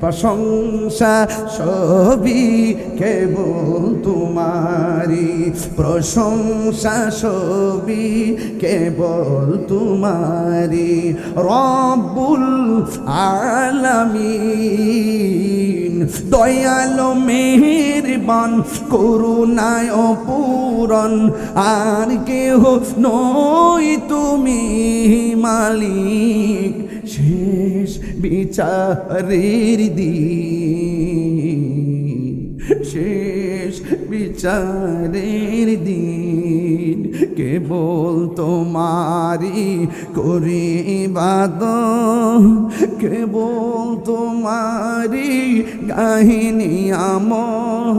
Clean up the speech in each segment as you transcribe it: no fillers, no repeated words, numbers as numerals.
প্রশংসা সবই কেবল তোমারি, প্রশংসা সবই কেবল তোমারি। রব্বুল আলামিন দয়ালো মেহেরবান করুণায় পূরণ, আর কেহ নই তুমি মালিক শেষ বিচারের দিন, শেষ বিচারের দিন কেবল তোমারি করি ইবাদত, কেবল তোমারি কাহিনী আমল,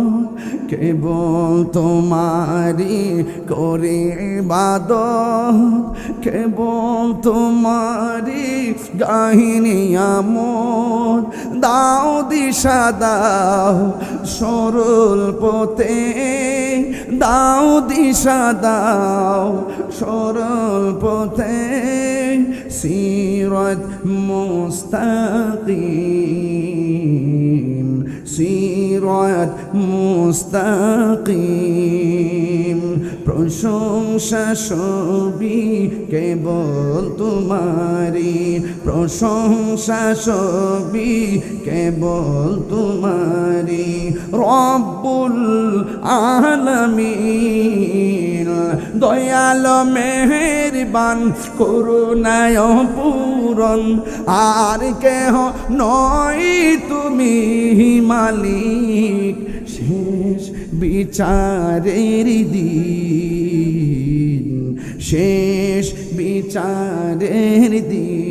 কেবল তোমারি করি ইবাদত, কেবল তোমারি কাহিনী আমল। দাও দিশা দাও সরল পথে, দাও দিশা দাও সরল পথে, সিরাত মুস্তাকিম, সিরাত মুস্তাকিম। প্রশংসা সবই কেবল তোমারি, প্রশংসা সবই কেবল তোমারি। রব্বুল আলামিন দয়ালো মেহেরবান করুণায় পূরণ, আর কেহ নয় তুমি মালিক শেষ বিচারের দিন, শেষ বিচারের দিন